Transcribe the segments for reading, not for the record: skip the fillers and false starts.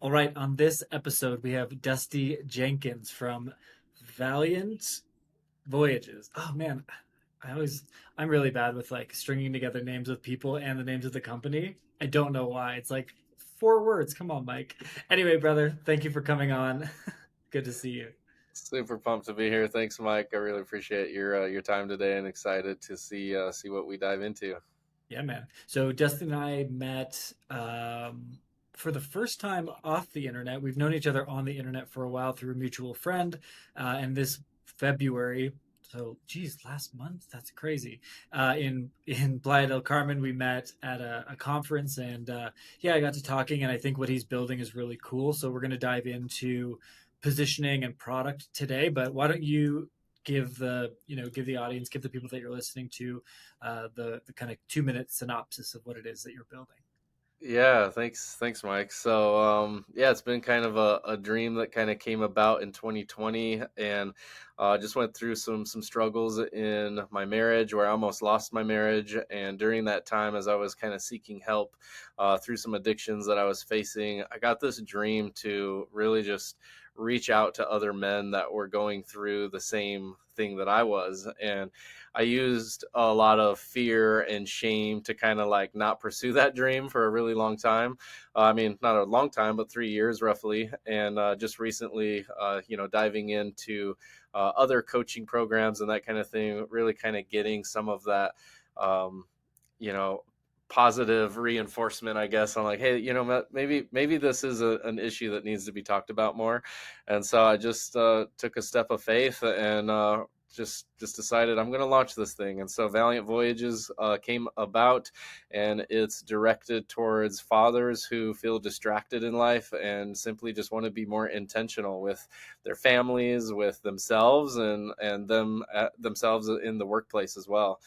All right, on this episode, we have Dusty Jenkins from Valiant Voyages. Oh man, I always, I'm really bad with like stringing together names of people and the names of the company. I don't know why. It's like four words. Come on, Mike. Anyway, brother, thank you for coming on. Good to see you. Super pumped to be here. Thanks, Mike. I really appreciate your time today, and excited to see what we dive into. Yeah, man. So Dustin and I met for the first time off the internet. We've known each other on the internet for a while through a mutual friend. And this February, so geez, last month, that's crazy. In Playa del Carmen, we met at a conference, and yeah, I got to talking, and I think what he's building is really cool. So we're going to dive into positioning and product today. But why don't you give the audience, give the people that you're listening to the kind of 2 minute synopsis of what it is that you're building. Yeah, thanks, Mike. So it's been kind of a dream that kind of came about in 2020, and just went through some struggles in my marriage where I almost lost my marriage. And during that time, as I was kind of seeking help through some addictions that I was facing, I got this dream to really just reach out to other men that were going through the same thing that I was. And I used a lot of fear and shame to kind of like not pursue that dream for a really long time. I mean, not a long time, but 3 years roughly. And just recently, diving into other coaching programs and that kind of thing, really kind of getting some of that, um, you know, positive reinforcement, I guess. I'm like, hey, maybe this is an issue that needs to be talked about more. And so I just took a step of faith and just decided I'm going to launch this thing. And so Valiant Voyages came about, and it's directed towards fathers who feel distracted in life and simply just want to be more intentional with their families, with themselves, and themselves in the workplace as well.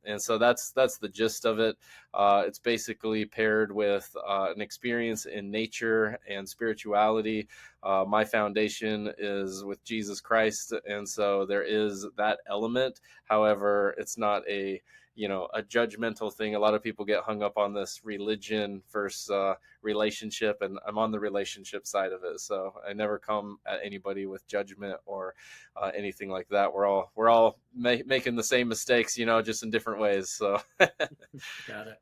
And so that's the gist of it. It's basically paired with an experience in nature and spirituality. My foundation is with Jesus Christ, and so there is that element. However, it's not a judgmental thing. A lot of people get hung up on this religion versus relationship, and I'm on the relationship side of it. So I never come at anybody with judgment or anything like that. We're all making the same mistakes, just in different ways. So Got it.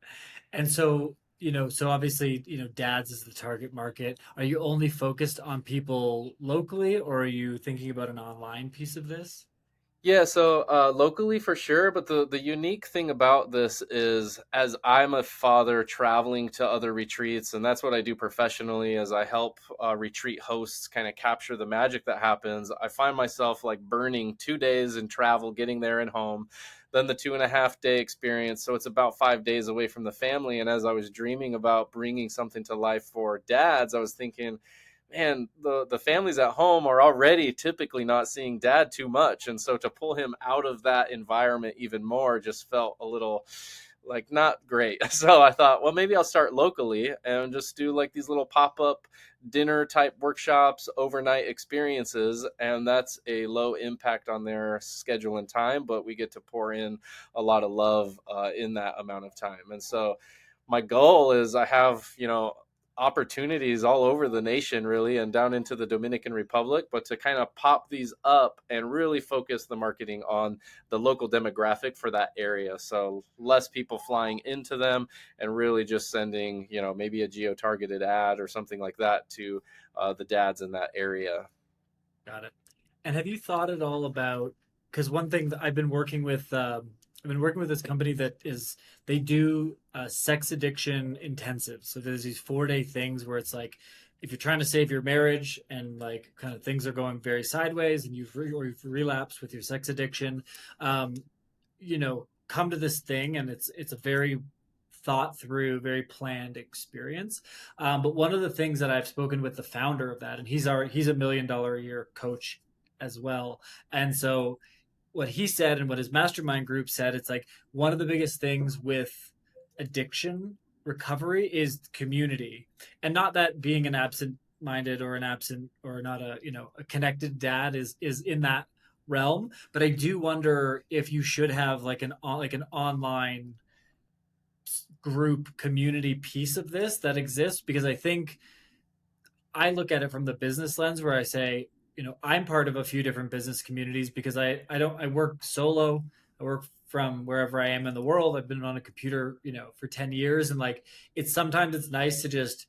And so, so obviously, dads is the target market. Are you only focused on people locally, or are you thinking about an online piece of this? Yeah, so locally for sure, but the unique thing about this is, as I'm a father traveling to other retreats, and that's what I do professionally, as I help retreat hosts kind of capture the magic that happens. I find myself like burning 2 days in travel, getting there and home, then the 2.5 day experience. So it's about 5 days away from the family. And as I was dreaming about bringing something to life for dads, I was thinking, man, the families at home are already typically not seeing dad too much, and so to pull him out of that environment even more just felt a little like not great. So I thought, well, maybe I'll start locally and just do like these little pop-up dinner type workshops, overnight experiences, and that's a low impact on their schedule and time, but we get to pour in a lot of love in that amount of time. And so my goal is, I have opportunities all over the nation, really, and down into the Dominican Republic, but to kind of pop these up and really focus the marketing on the local demographic for that area. So less people flying into them, and really just sending, maybe a geo targeted ad or something like that to the dads in that area. Got it. And have you thought at all about, because one thing that I've been working with this company that is, they do sex addiction intensive. So there's these 4 day things where it's like, if you're trying to save your marriage and like kind of things are going very sideways and or you've relapsed with your sex addiction, um, come to this thing, and it's a very thought through, very planned experience. But one of the things that I've spoken with the founder of that, and he's $1 million a year coach as well. And so what he said and what his mastermind group said, it's like one of the biggest things with addiction recovery is community. And not that being an absent minded or an absent or not a connected dad is in that realm, but I do wonder if you should have like an online group community piece of this that exists, because I think I look at it from the business lens where I say, I'm part of a few different business communities because I work solo. I work from wherever I am in the world. I've been on a computer, for 10 years, and like it's nice to just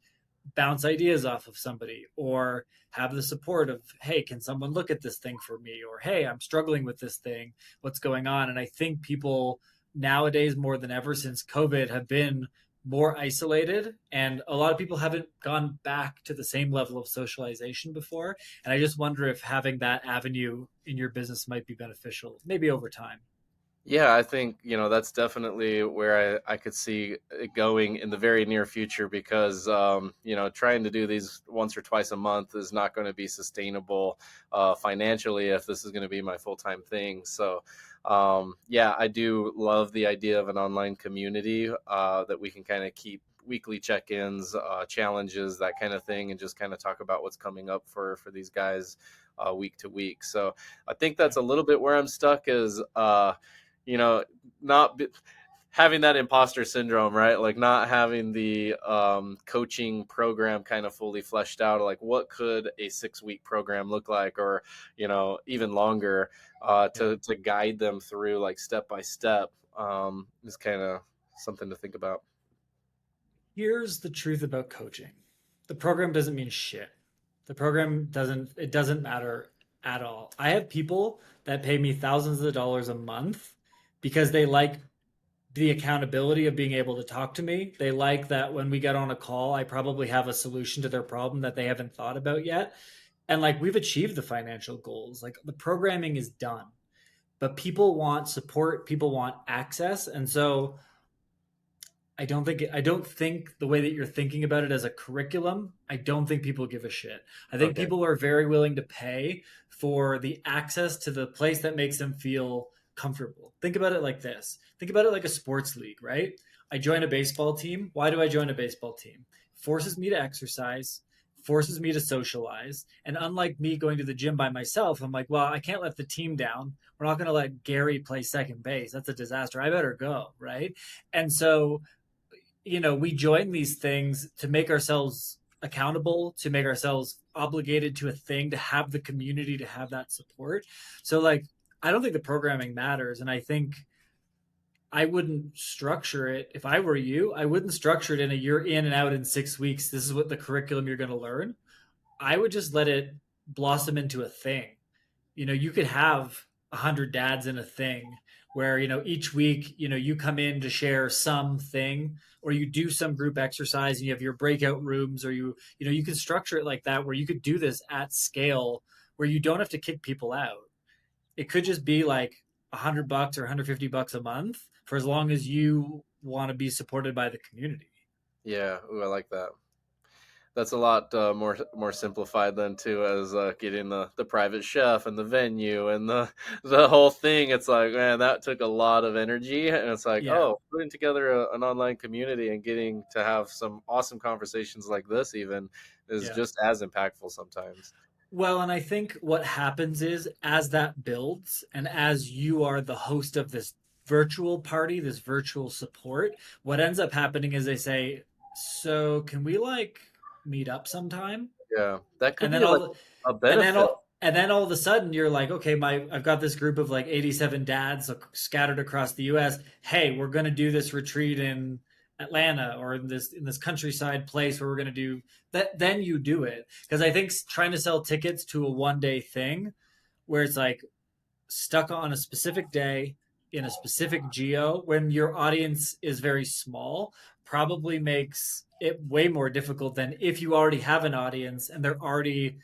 bounce ideas off of somebody or have the support of, hey, can someone look at this thing for me, or hey, I'm struggling with this thing, what's going on? And I think people nowadays more than ever since COVID have been more isolated, and a lot of people haven't gone back to the same level of socialization before, and I just wonder if having that avenue in your business might be beneficial maybe over time. Yeah, I think, that's definitely where I could see it going in the very near future because, trying to do these once or twice a month is not going to be sustainable financially if this is going to be my full time thing. So, yeah, I do love the idea of an online community that we can kind of keep weekly check-ins, challenges, that kind of thing, and just kind of talk about what's coming up for these guys week to week. So I think Yeah. that's a little bit where I'm stuck is you know, not be, having that imposter syndrome, right? Like not having the coaching program kind of fully fleshed out. Like, what could a 6 week program look like, or even longer, Yeah. to guide them through, like step by step, is kind of something to think about. Here's the truth about coaching. The program doesn't mean shit. The program doesn't, it doesn't matter at all. I have people that pay me thousands of dollars a month because they like the accountability of being able to talk to me. They like that when we get on a call, I probably have a solution to their problem that they haven't thought about yet. And like we've achieved the financial goals. Like the programming is done. But people want support, people want access. And so I don't think the way that you're thinking about it as a curriculum, I don't think people give a shit. I think Okay. people are very willing to pay for the access to the place that makes them feel comfortable. Think about it like this. Think about it like a sports league, right? I join a baseball team. Why do I join a baseball team? Forces me to exercise, forces me to socialize. And unlike me going to the gym by myself, I'm like, well, I can't let the team down. We're not going to let Gary play second base. That's a disaster. I better go, right? And so we join these things to make ourselves accountable, to make ourselves obligated to a thing, to have the community, to have that support. So, like, I don't think the programming matters. And I think I wouldn't structure it if I were you. I wouldn't structure it in a you're in and out in 6 weeks. This is what the curriculum you're going to learn. I would just let it blossom into a thing. You could have 100 dads in a thing where, each week, you come in to share something, or you do some group exercise and you have your breakout rooms, or you can structure it like that where you could do this at scale where you don't have to kick people out. It could just be like $100 or $150 a month for as long as you want to be supported by the community. Yeah. Ooh, I like that. That's a lot more simplified than too, as getting the private chef and the venue and the whole thing. It's like, man, that took a lot of energy, and it's like, Yeah. oh, putting together an online community and getting to have some awesome conversations like this even is Yeah. just as impactful sometimes. Well, and I think what happens is as that builds and as you are the host of this virtual party, this virtual support, what ends up happening is they say, "So, can we like meet up sometime?" Yeah, that could And be then like all a and then benefit. all of a sudden you're like, okay, I've got this group of like 87 dads scattered across the US. Hey, we're going to do this retreat in Atlanta or in this countryside place where we're going to do that. Then you do it, because I think trying to sell tickets to a 1 day thing where it's like stuck on a specific day in a specific geo when your audience is very small probably makes it way more difficult than if you already have an audience and they're already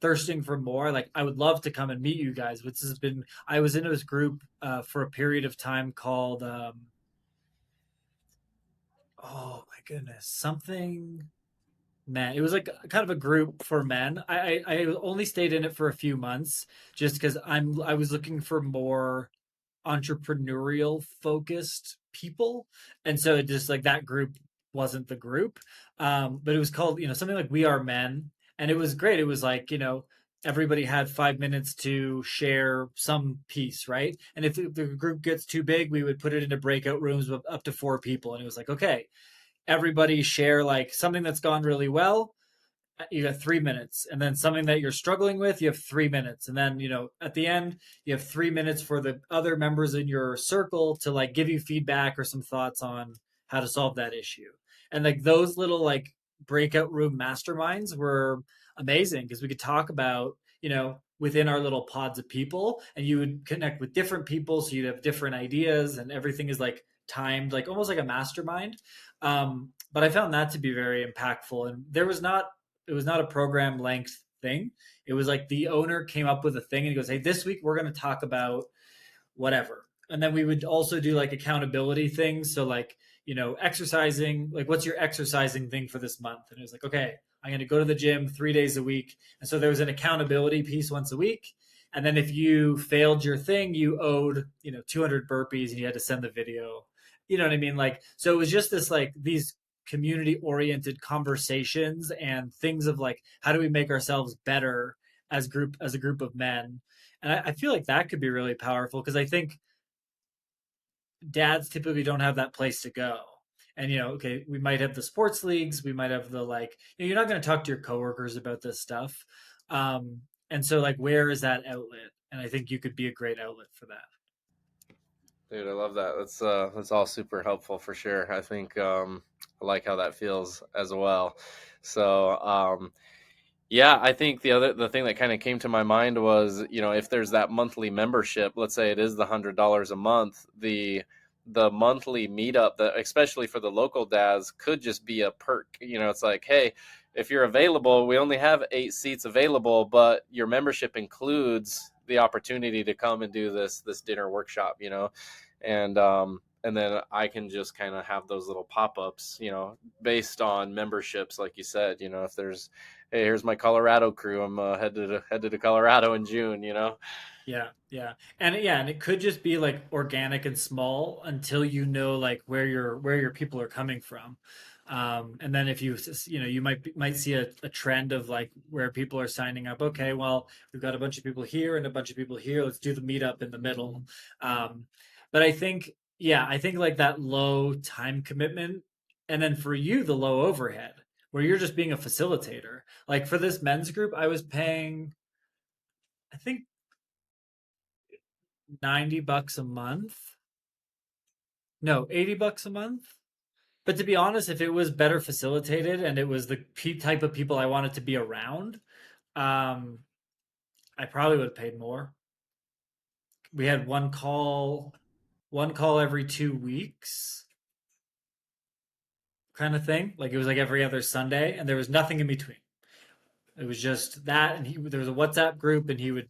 thirsting for more. Like, I would love to come and meet you guys, which has been, I was in this group for a period of time called oh my goodness, something men. It was like kind of a group for men. I only stayed in it for a few months just because I was looking for more entrepreneurial focused people, and so it just like that group wasn't the group. But it was called, something like We Are Men, and it was great. It was like, everybody had 5 minutes to share some piece, right? And if the group gets too big, we would put it into breakout rooms with up to 4 people, and it was like, okay, everybody share like something that's gone really well, you got 3 minutes, and then something that you're struggling with, you have 3 minutes, and then at the end you have 3 minutes for the other members in your circle to like give you feedback or some thoughts on how to solve that issue. And like those little like breakout room masterminds were amazing because we could talk about within our little pods of people, and you would connect with different people, so you'd have different ideas, and everything is like timed, like almost like a mastermind. But I found that to be very impactful, and it was not a program length thing. It was like the owner came up with a thing and he goes, "Hey, this week we're going to talk about whatever." And then we would also do like accountability things. So like, exercising, like what's your exercising thing for this month? And it was like, okay, I'm going to go to the gym 3 days a week. And so there was an accountability piece once a week. And then if you failed your thing, you owed, 200 burpees and you had to send the video. You know what I mean? Like, so it was just this, like these community oriented conversations and things of like, how do we make ourselves better as a group of men? And I feel like that could be really powerful because I think dads typically don't have that place to go. And okay, we might have the sports leagues, we might have the like, you're not going to talk to your coworkers about this stuff. And so like, where is that outlet? And I think you could be a great outlet for that. Dude, I love that. That's all super helpful for sure. I think I like how that feels as well. So yeah, I think the thing that kind of came to my mind was, if there's that monthly membership, let's say it is the $100 a month, the monthly meetup, that especially for the local dads, could just be a perk. It's like, hey, if you're available, we only have 8 seats available, but your membership includes the opportunity to come and do this dinner workshop, and then I can just kind of have those little pop-ups, based on memberships, like you said. If there's, hey, here's my Colorado crew, I'm headed to Colorado in June. Yeah, and it could just be like organic and small until like where your people are coming from. And then if you might see a trend of like where people are signing up. Okay, well, we've got a bunch of people here and a bunch of people here. Let's do the meetup in the middle. Um, but I think like that low time commitment, and then for you the low overhead, where you're just being a facilitator. Like for this men's group, I was paying, I think, $90 a month. No, $80 a month. But to be honest, if it was better facilitated and it was the type of people I wanted to be around, um, I probably would have paid more. We had one call every 2 weeks, kind of thing. Like it was like every other Sunday, and there was nothing in between. It was just that, and there was a WhatsApp group, and he would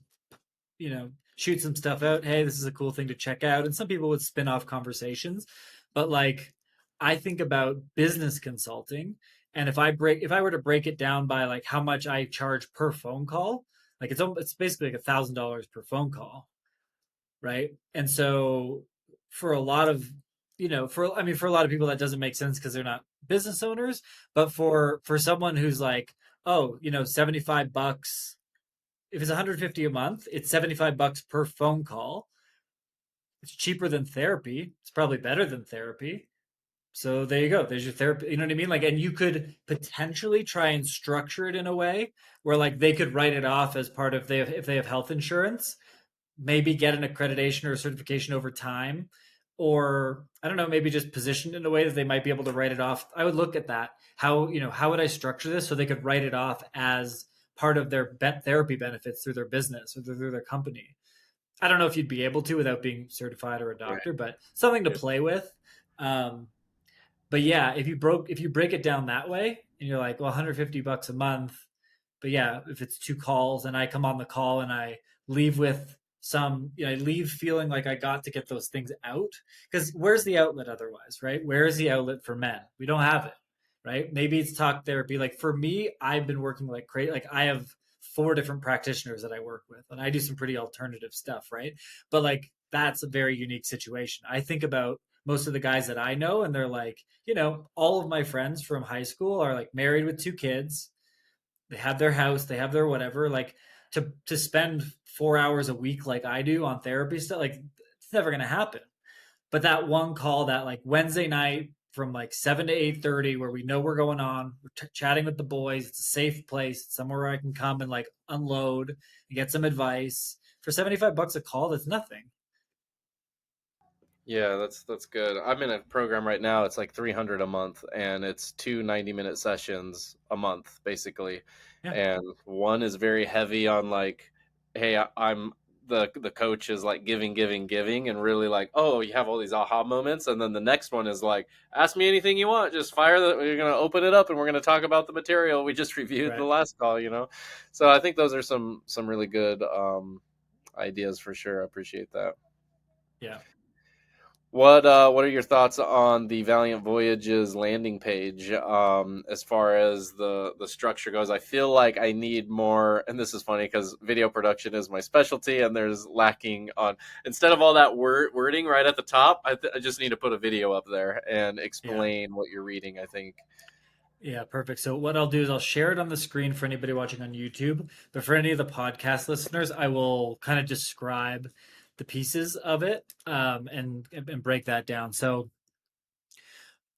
shoot some stuff out. Hey, this is a cool thing to check out. And some people would spin off conversations. But like, I think about business consulting. And if I were to break it down by like how much I charge per phone call, like it's basically like $1,000 per phone call, right? And so for a lot of for a lot of people that doesn't make sense because they're not business owners. But for someone who's like, oh, $75, if it's 150 a month, it's $75 per phone call. It's cheaper than therapy. It's probably better than therapy. So there you go. There's your therapy. You know what I mean? Like, and you could potentially try and structure it in a way where like they could write it off as part of if they have health insurance, maybe get an accreditation or a certification over time, or I don't know, maybe just positioned in a way that they might be able to write it off. I would look at that. How would I structure this so they could write it off as part of their therapy benefits through their business or through their company? I don't know if you'd be able to without being certified or a Right. doctor, but something to Yeah. play with. Um, but yeah, if you break it down that way and you're like, well, $150 a month, but yeah, if it's 2 calls and I come on the call and I leave with I leave feeling like I got to get those things out. Because where's the outlet otherwise, right? Where is the outlet for men? We don't have it, right? Maybe it's talk therapy. Like for me, I've been working like crazy. Like I have 4 different practitioners that I work with, and I do some pretty alternative stuff, right? But like that's a very unique situation. I think about most of the guys that I know, and they're like, all of my friends from high school are like married with 2 kids, they have their house, they have their whatever. Like to spend 4 hours a week like I do on therapy stuff, like it's never gonna happen. But that one call, that like Wednesday night from like 7 to 8:30 where we know we're going on. We're chatting with the boys. It's a safe place. It's somewhere where I can come and like unload and get some advice for $75 a call. That's nothing. Yeah, that's good. I'm in a program right now. It's like 300 a month, and it's two 90-minute sessions a month, basically. Yeah. And one is very heavy on like, hey, I'm the coach is like giving, giving, giving, and really like, oh, you have all these aha moments. And then the next one is like, ask me anything you want. Just fire the. We're gonna open it up, and we're gonna talk about the material we just reviewed in the Right. last call. So I think those are some really good ideas for sure. I appreciate that. Yeah. What are your thoughts on the Valiant Voyages landing page as far as the structure goes? I feel like I need more, and this is funny because video production is my specialty, and there's lacking on instead of all that wording right at the top. I just need to put a video up there and Yeah. explain what you're reading. I think. Yeah, perfect. So what I'll do is I'll share it on the screen for anybody watching on YouTube, but for any of the podcast listeners, I will kind of describe the pieces of it and break that down. So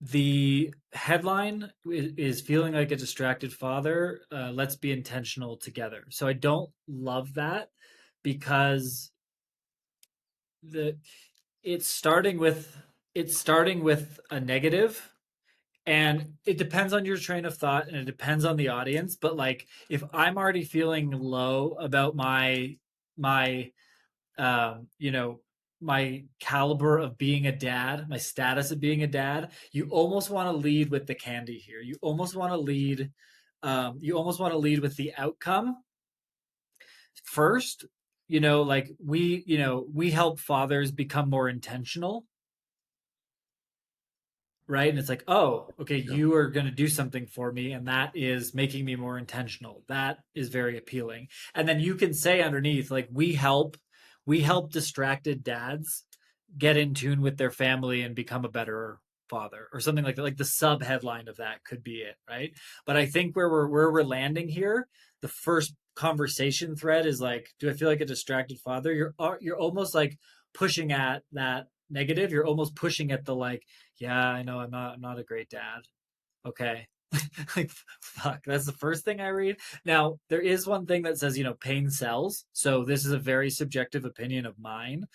the headline is feeling like a distracted father. Let's be intentional together. So I don't love that because the it's starting with it's starting with a negative, and it depends on your train of thought and it depends on the audience. But like if I'm already feeling low about my you know, my caliber of being a dad, my status of being a dad, you almost want to lead with the candy here. You almost want to lead with the outcome first. Like we help fathers become more intentional, right? And it's like, oh, okay, Yeah. you are going to do something for me, and that is making me more intentional. That is very appealing. And then you can say underneath, like, we help distracted dads get in tune with their family and become a better father, or something like that. Like the sub headline of that could be it, right? But I think where we're landing here, the first conversation thread is like, do I feel like a distracted father? You're almost like pushing at that negative. You're almost pushing at the like, yeah, I know I'm not a great dad. Okay. Like, fuck, that's the first thing I read. Now, there is one thing that says, pain sells. So this is a very subjective opinion of mine,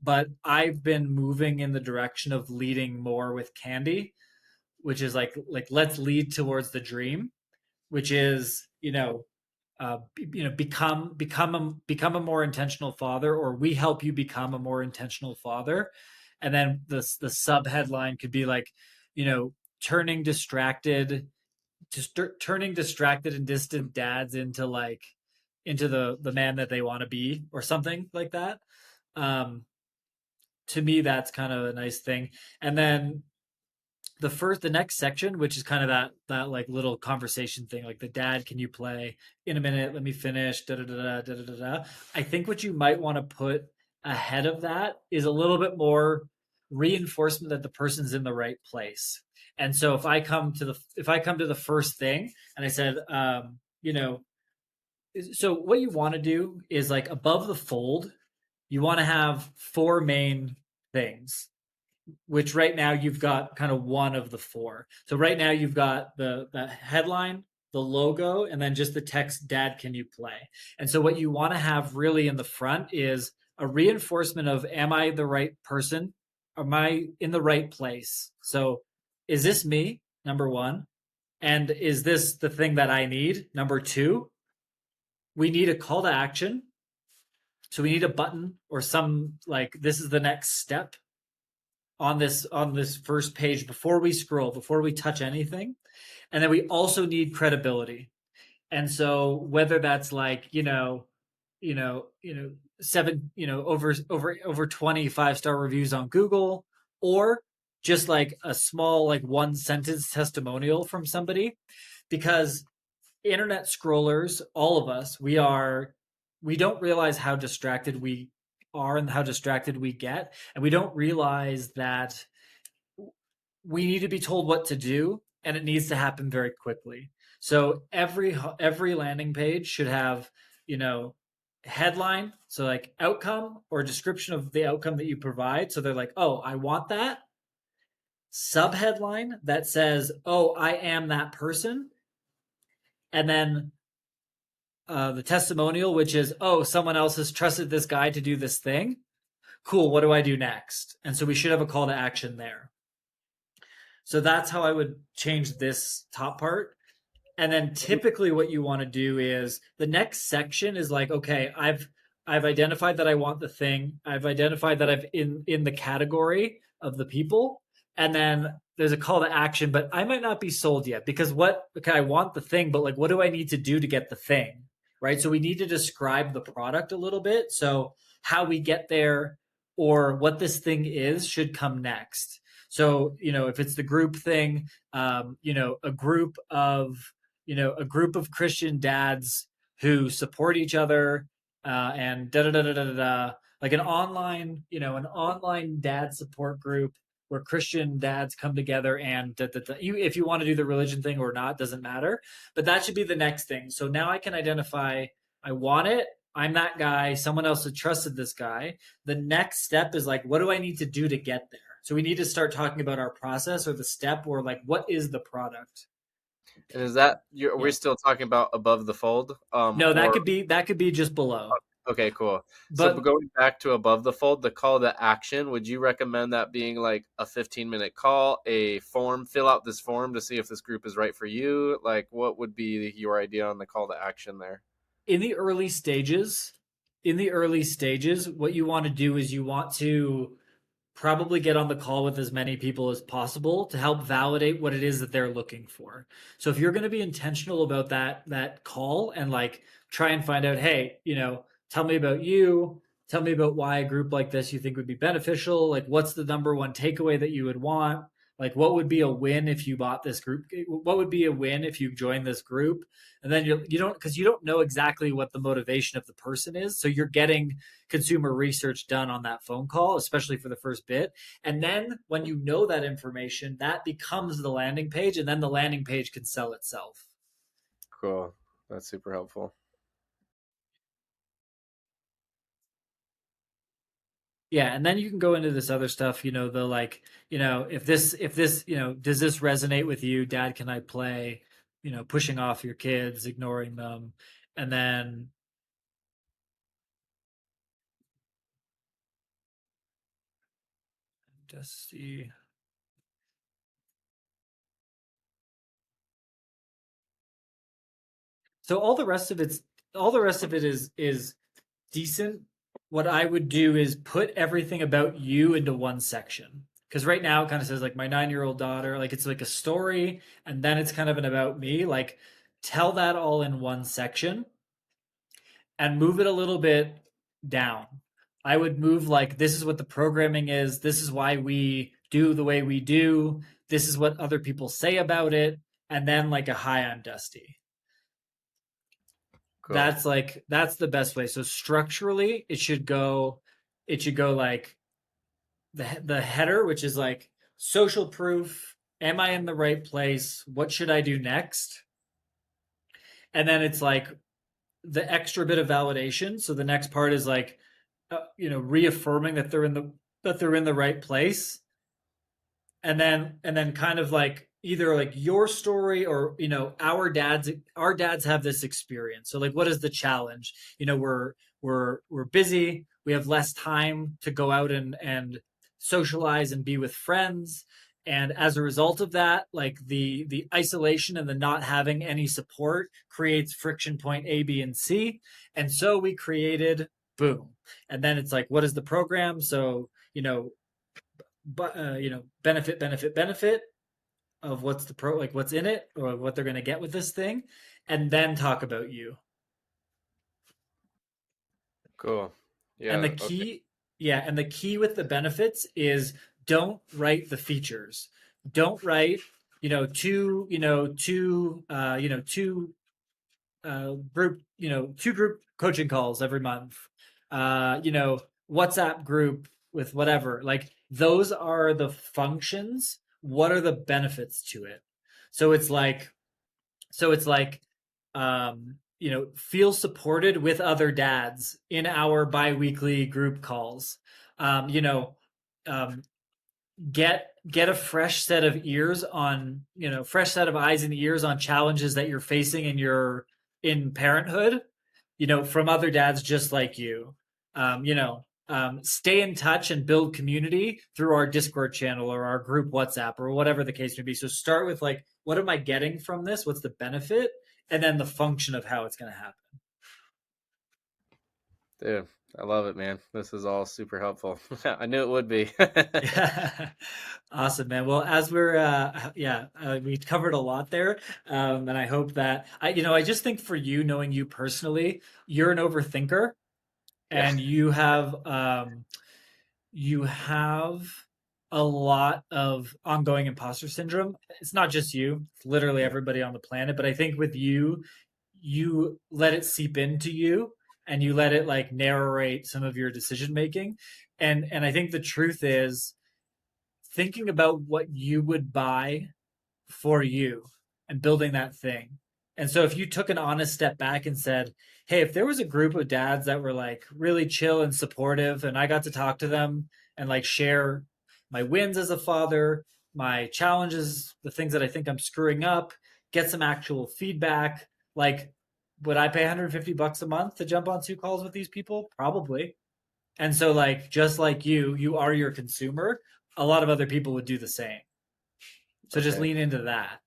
but I've been moving in the direction of leading more with candy, which is like let's lead towards the dream, which is, become a more intentional father, or we help you become a more intentional father. And then the sub headline could be like, you know turning distracted turning distracted and distant dads into the man that they want to be, or something like that. um to me, that's kind of a nice thing. And then the next section, which is kind of that like little conversation thing, like the dad, can you play in a minute, let me finish, da da da da da da da. I think what you might want to put ahead of that is a little bit more reinforcement that the person's in the right place. And so if I come to the first thing and I said, so what you want to do is, like, above the fold, you want to have four main things, which right now you've got kind of one of the four. So right now you've got the headline, the logo, and then just the text, "Dad, can you play?" And so what you want to have really in the front is a reinforcement of, am I the right person? Am I in the right place? So is this me? Number one. And is this the thing that I need? Number two, we need a call to action. So we need a button or some, like, this is the next step on this first page before we scroll, before we touch anything. And then we also need credibility. And so whether that's like, seven, over 25-star reviews on Google, or just like a small, like, one sentence testimonial from somebody. Because internet scrollers, all of us, we don't realize how distracted we are and how distracted we get, and we don't realize that we need to be told what to do, and it needs to happen very quickly. So every landing page should have, you know headline, so like outcome or description of the outcome that you provide, so they're like, oh, I want that. subheadline that says, "Oh, I am that person," and then the testimonial, which is, "Oh, someone else has trusted this guy to do this thing. Cool. What do I do next?" And so we should have a call to action there. So that's how I would change this top part. And then typically what you want to do is the next section is like, okay, I've identified that I want the thing. I've identified that I've in the category of the people. And then there's a call to action, but I might not be sold yet because what okay, I want the thing, but like what do I need to do to get the thing? Right? So we need to describe the product a little bit. So how we get there or what this thing is should come next. So, if it's the group thing, a group of a group of Christian dads who support each other and da da da da da da, like an online dad support group where Christian dads come together and da, da, da. If you want to do the religion thing or not, doesn't matter. But that should be the next thing. So now I can identify I want it. I'm that guy. Someone else had trusted this guy. The next step is like, what do I need to do to get there? So we need to start talking about our process or the step or like, what is the product? And is that we're Yeah. still talking about above the fold? No, Or that could be just below. okay, cool. So But going back to above the fold, the call to action, would you recommend that being like a 15-minute call, a form, fill out this form to see if this group is right for you? Like, what would be your idea on the call to action there? in the early stages, what you want to do is you want to probably get on the call with as many people as possible to help validate what it is that they're looking for. So if you're going to be intentional about that call and like try and find out, hey, tell me about you, tell me about why a group like this you think would be beneficial, like what's the number one takeaway that you would want? Like what would be a win if you bought this group? What would be a win if you joined this group? And then you don't because you don't know exactly what the motivation of the person is. So you're getting consumer research done on that phone call, especially for the first bit. And then when you know that information, that becomes the landing page, and then the landing page can sell itself. Cool. That's super helpful. Yeah, and then you can go into this other stuff, the like, if this, does this resonate with you? Dad, can I play? Pushing off your kids, ignoring them, and then Dusty. So all the rest of it is decent. What I would do is put everything about you into one section. Because right now it kind of says like my 9-year-old daughter, like it's like a story, and then it's kind of an about me. Like tell that all in one section and move it a little bit down. I would move like this is what the programming is, this is why we do the way we do, this is what other people say about it, and then like a hi, I'm Dusty. Cool. That's the best way. So structurally, it should go like the header, which is like social proof. Am I in the right place? What should I do next? And then it's like the extra bit of validation. So the next part is like, reaffirming that they're in the right place, and then kind of like either like your story or our dads have this experience, so like what is the challenge? We're busy, we have less time to go out and socialize and be with friends, and as a result of that, like the isolation and the not having any support creates friction point A, B, and C, and so we created boom. And then it's like, what is the program? So but benefit of what's the pro like what's in it or what they're going to get with this thing, and then talk about you. Cool. And the Yeah. Okay. key yeah, and the key with the benefits is don't write the features. Don't write two two group coaching calls every month, WhatsApp group with whatever. Like those are the functions. What are the benefits to it? So it's like, feel supported with other dads in our biweekly group calls. Um, you know, um, get get a fresh set of ears on, fresh set of eyes and ears on challenges that you're facing in parenthood, from other dads just like you. Stay in touch and build community through our Discord channel or our group WhatsApp or whatever the case may be. So start with like, what am I getting from this? What's the benefit? And then the function of how it's going to happen. Dude, I love it, man. This is all super helpful. I knew it would be. Yeah. Awesome, man. Well, as we covered a lot there. And I hope that I just think for you, knowing you personally, you're an overthinker Yeah. and you have a lot of ongoing imposter syndrome. It's not just you, it's literally everybody on the planet. But I think with you, you let it seep into you and you let it like narrate some of your decision making. And I think the truth is thinking about what you would buy for you and building that thing. And so if you took an honest step back and said, "Hey, if there was a group of dads that were like really chill and supportive and I got to talk to them and like share my wins as a father, my challenges, the things that I think I'm screwing up, get some actual feedback, like would I pay $150 a month to jump on 2 calls with these people? Probably." And so like just like you are your consumer, a lot of other people would do the same. So just Okay. lean into that.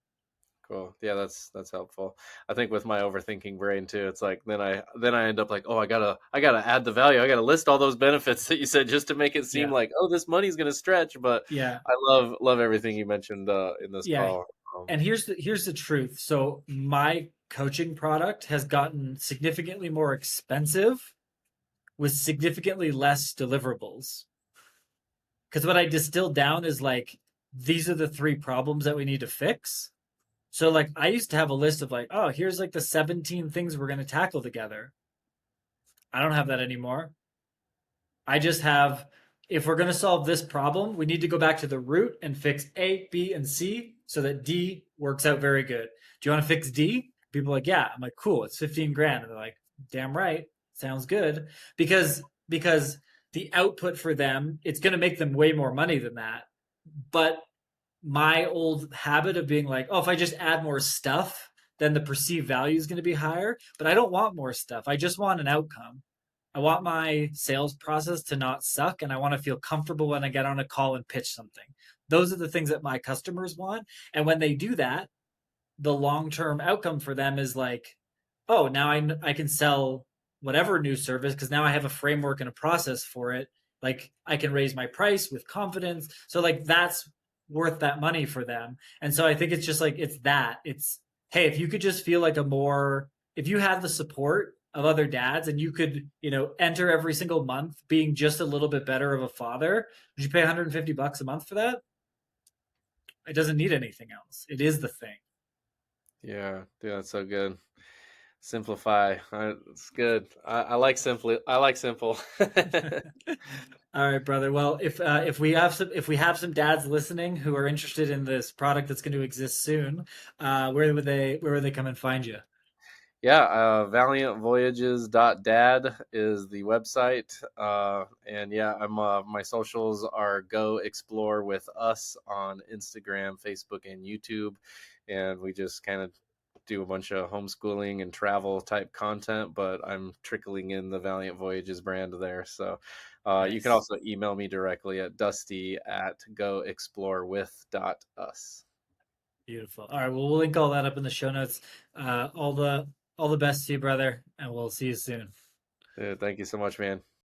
Cool. Yeah, that's helpful. I think with my overthinking brain too, it's like then I end up like, oh, I gotta add the value. I gotta list all those benefits that you said just to make it seem Yeah. like, oh, this money's gonna stretch. But Yeah. I love everything you mentioned in this Yeah. call. And here's the truth. So my coaching product has gotten significantly more expensive with significantly less deliverables. Because what I distilled down is like these are the three problems that we need to fix. So like I used to have a list of like, oh, here's like the 17 things we're going to tackle together. I don't have that anymore. I just have, if we're going to solve this problem, we need to go back to the root and fix A, B, and C so that D works out very good. Do you want to fix D? People are like, yeah. I'm like, cool. It's 15 grand. And they're like, damn right. Sounds good. Because the output for them, it's going to make them way more money than that. But my old habit of being like, oh, if I just add more stuff, then the perceived value is going to be higher. But I don't want more stuff. I just want an outcome. I want my sales process to not suck and I want to feel comfortable when I get on a call and pitch something. Those are the things that my customers want. And when they do that, the long term outcome for them is like, oh, now I can sell whatever new service because now I have a framework and a process for it. Like I can raise my price with confidence. So like that's worth that money for them. And so I think it's just like it's hey, if you could just feel like if you have the support of other dads and you could, enter every single month being just a little bit better of a father, would you pay $150 a month for that? It doesn't need anything else. It is the thing. Yeah, dude, that's so good. Simplify. It's good. I like simply. I like simple. All right, brother. Well, if we have some dads listening who are interested in this product that's going to exist soon, where would they come and find you? Yeah, valiantvoyages.dad is the website. And yeah, my socials are go explore with us on Instagram, Facebook, and YouTube. And we just kind of do a bunch of homeschooling and travel type content, but I'm trickling in the Valiant Voyages brand there. So you can Nice, also email me directly at dusty@goexplorewith.us. beautiful. All right, well, we'll link all that up in the show notes. All the best to you, brother, and we'll see you soon. Thank you so much, man.